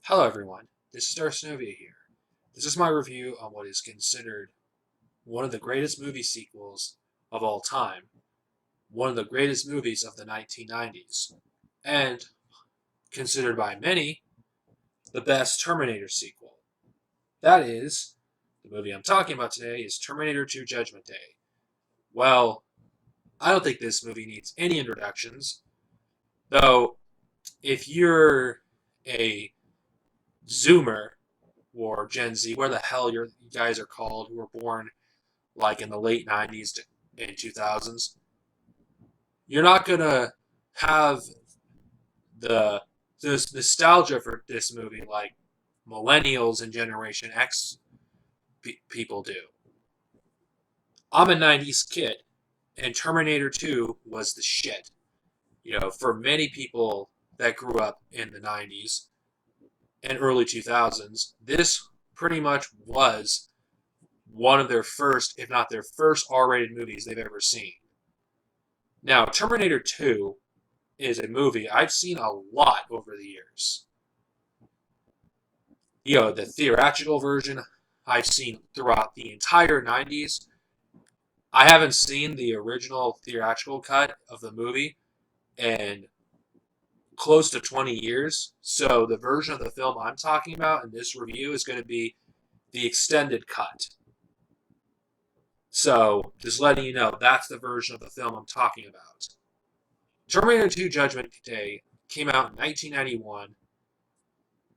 Hello everyone, this is Darcenovia here. This is my review on what is considered one of the greatest movie sequels of all time, one of the greatest movies of the 1990s, and considered by many the best Terminator sequel. That is, the movie I'm talking about today is Terminator 2 Judgment Day. Well, I don't think this movie needs any introductions, though if you're a Zoomer or Gen Z, where the hell you guys are called, who were born like in the late 90s and 2000s, you're not going to have the this nostalgia for this movie like millennials and Generation X people do. I'm a 90s kid, and Terminator 2 was the shit. For many people that grew up in the 90s and early 2000s, this pretty much was one of their first, if not their first R-rated movies they've ever seen. Now, Terminator 2 is a movie I've seen a lot over the years. The theatrical version I've seen throughout the entire 90s. I haven't seen the original theatrical cut of the movie in close to 20 years. So the version of the film I'm talking about in this review is going to be the extended cut. So just letting you know, that's the version of the film I'm talking about. Terminator 2 Judgment Day came out in 1991,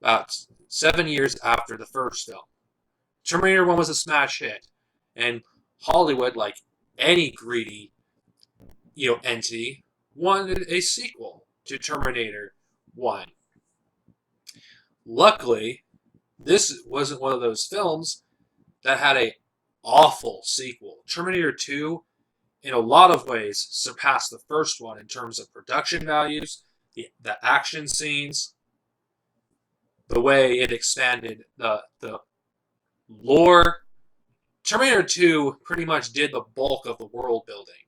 about 7 years after the first film. Terminator 1 was a smash hit, and Hollywood, like any greedy entity, wanted a sequel to Terminator 1. Luckily, this wasn't one of those films that had a awful sequel. Terminator 2, in a lot of ways, surpassed the first one in terms of production values, the action scenes, the way it expanded the lore. Terminator 2 pretty much did the bulk of the world building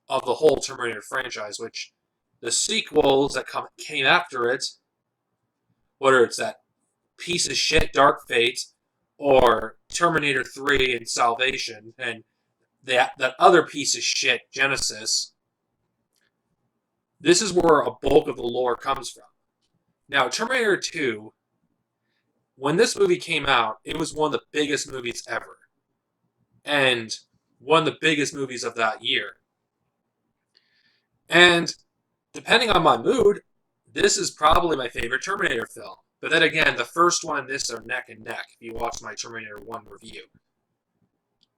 of the whole Terminator franchise, which the sequels that came after it, whether it's that piece of shit Dark Fate or Terminator 3 and Salvation and that other piece of shit Genesis, this is where a bulk of the lore comes from. Now, Terminator 2, when this movie came out, it was one of the biggest movies ever. And one of the biggest movies of that year. And depending on my mood, this is probably my favorite Terminator film. But then again, the first one and this are neck and neck if you watch my Terminator 1 review.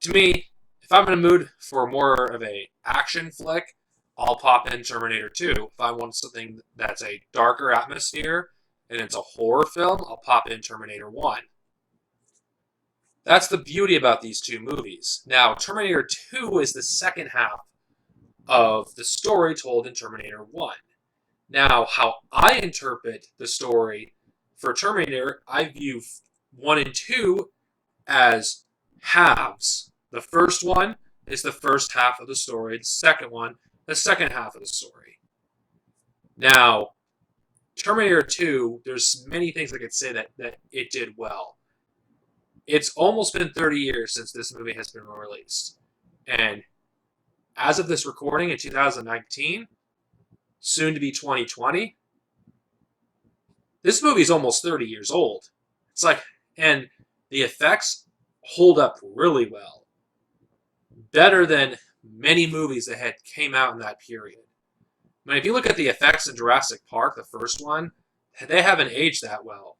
To me, if I'm in a mood for more of a action flick, I'll pop in Terminator 2. If I want something that's a darker atmosphere and it's a horror film, I'll pop in Terminator 1. That's the beauty about these two movies. Now, Terminator 2 is the second half of the story told in Terminator 1. Now, how I interpret the story for Terminator, I view 1 and 2 as halves. The first one is the first half of the story. The second one, the second half of the story. Now, Terminator 2, there's many things I could say that it did well. It's almost been 30 years since this movie has been released. And as of this recording in 2019, soon to be 2020, this movie's almost 30 years old. And the effects hold up really well. Better than many movies that had came out in that period. I mean, if you look at the effects in Jurassic Park, the first one, they haven't aged that well.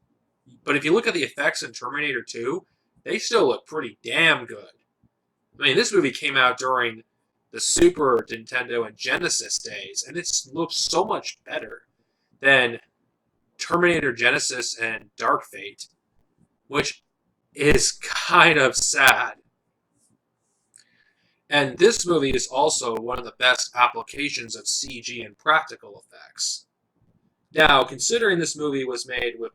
But if you look at the effects in Terminator 2, they still look pretty damn good. I mean, this movie came out during the Super Nintendo and Genesis days, and it looks so much better than Terminator Genesis and Dark Fate, which is kind of sad. And this movie is also one of the best applications of CG and practical effects. Now, considering this movie was made with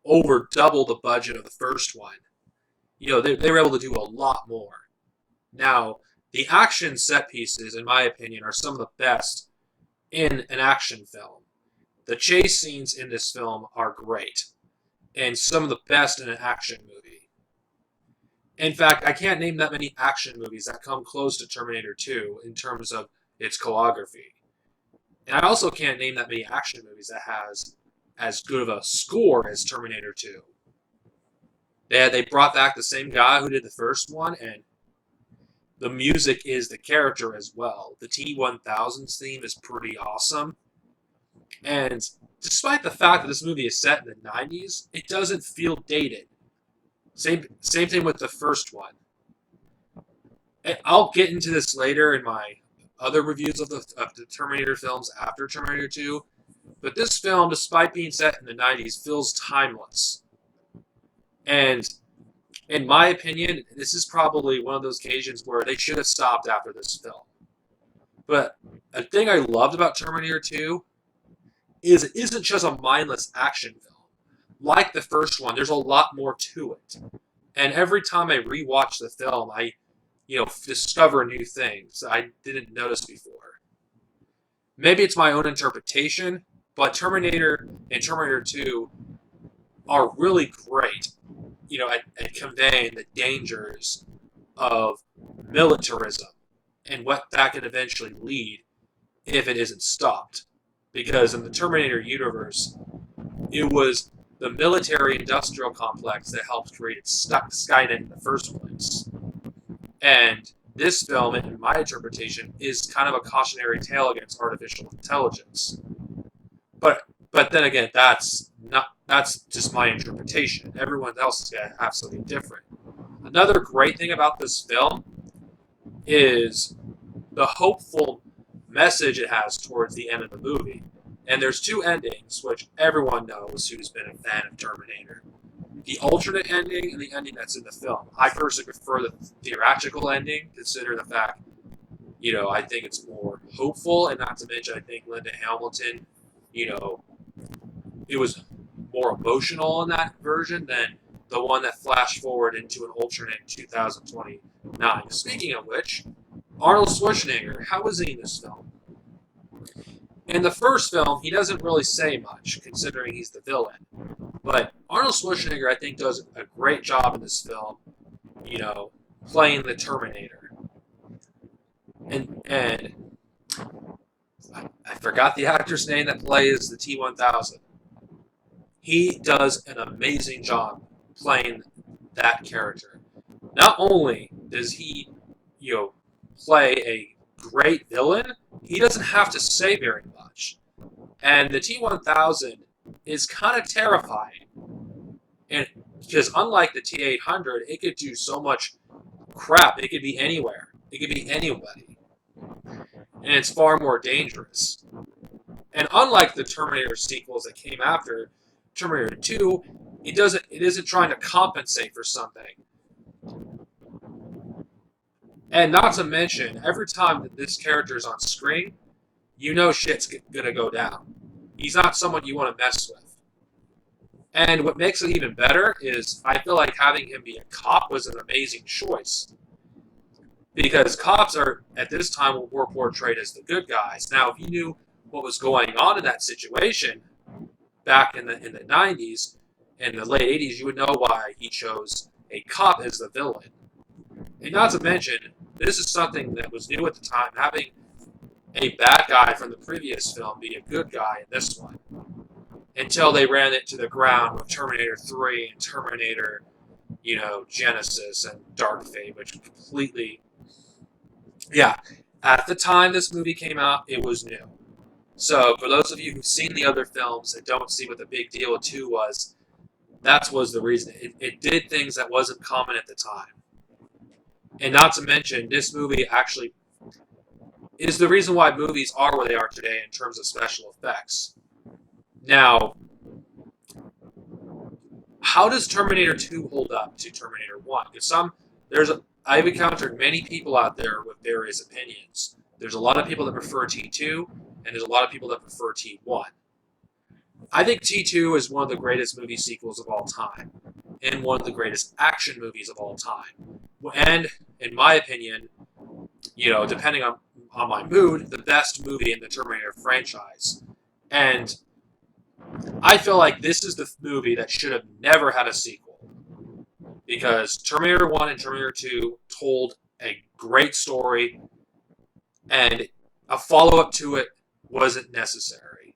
over double the budget of the first one, they were able to do a lot more. Now, the action set pieces, in my opinion, are some of the best in an action film. The chase scenes in this film are great. and some of the best in an action movie. In fact, I can't name that many action movies that come close to Terminator 2 in terms of its choreography. And I also can't name that many action movies that has as good of a score as Terminator 2. They brought back the same guy who did the first one, and the music is the character as well. The T-1000's theme is pretty awesome. And despite the fact that this movie is set in the 90s, it doesn't feel dated. Same thing with the first one. And I'll get into this later in my other reviews of the Terminator films after Terminator 2, but this film, despite being set in the 90s, feels timeless. And in my opinion, this is probably one of those occasions where they should have stopped after this film. But a thing I loved about Terminator 2 is it isn't just a mindless action film. Like the first one, there's a lot more to it. And every time I rewatch the film, I discover new things I didn't notice before. Maybe it's my own interpretation, but Terminator and Terminator 2 are really great, at conveying the dangers of militarism and what that could eventually lead if it isn't stopped. Because in the Terminator universe, it was the military-industrial complex that helped create Skynet in the first place. And this film, in my interpretation, is kind of a cautionary tale against artificial intelligence. But then again, that's just my interpretation. Everyone else is going to have something different. Another great thing about this film is the hopeful message it has towards the end of the movie. And there's two endings, which everyone knows who's been a fan of Terminator. The alternate ending and the ending that's in the film. I personally prefer the theatrical ending, considering the fact, I think it's more hopeful, and not to mention I think Linda Hamilton, it was more emotional in that version than the one that flashed forward into an alternate 2029. Speaking of which, Arnold Schwarzenegger, how was he in this film? In the first film, he doesn't really say much, considering he's the villain. But Arnold Schwarzenegger, I think, does a great job in this film, playing the Terminator. And I forgot the actor's name that plays the T-1000. He does an amazing job playing that character. Not only does he, play a great villain, he doesn't have to say very much. And the T-1000 is kind of terrifying. And because unlike the T-800, it could do so much crap. It could be anywhere. It could be anybody. And it's far more dangerous. And unlike the Terminator sequels that came after Terminator 2, it isn't trying to compensate for something. And not to mention, every time that this character is on screen, shit's gonna go down. He's not someone you want to mess with. And what makes it even better is I feel like having him be a cop was an amazing choice. Because cops are, at this time, were portrayed as the good guys. Now, if you knew what was going on in that situation back in the 90s and the late 80s, you would know why he chose a cop as the villain. And not to mention, this is something that was new at the time, having a bad guy from the previous film be a good guy in this one. Until they ran it to the ground with Terminator 3 and Terminator, Genesis and Dark Fate, which completely... Yeah, at the time this movie came out, it was new. So, for those of you who've seen the other films and don't see what the big deal with 2 was, that was the reason. It did things that wasn't common at the time. And not to mention, this movie actually is the reason why movies are where they are today in terms of special effects. Now, how does Terminator 2 hold up to Terminator 1? Because I've encountered many people out there with various opinions. There's a lot of people that prefer T2, and there's a lot of people that prefer T1. I think T2 is one of the greatest movie sequels of all time, and one of the greatest action movies of all time. And, in my opinion, depending on my mood, the best movie in the Terminator franchise. And I feel like this is the movie that should have never had a sequel because Terminator 1 and Terminator 2 told a great story, and a follow up to it wasn't necessary.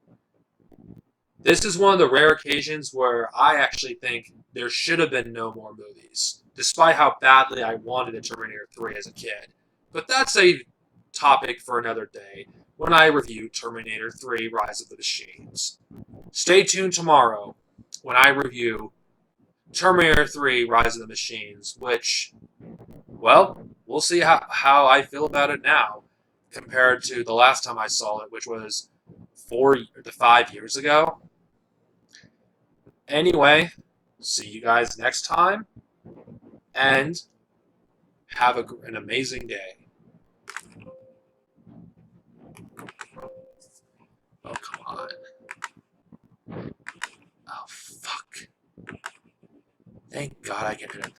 This is one of the rare occasions where I actually think there should have been no more movies, despite how badly I wanted a Terminator 3 as a kid. But that's a topic for another day when I review Terminator 3 Rise of the Machines. Stay tuned tomorrow when I review Terminator 3 Rise of the Machines, which, well, we'll see how I feel about it now compared to the last time I saw it, which was 4 to 5 years ago. Anyway, see you guys next time, and have an amazing day. Oh, come on. Oh, fuck. Thank God I get it.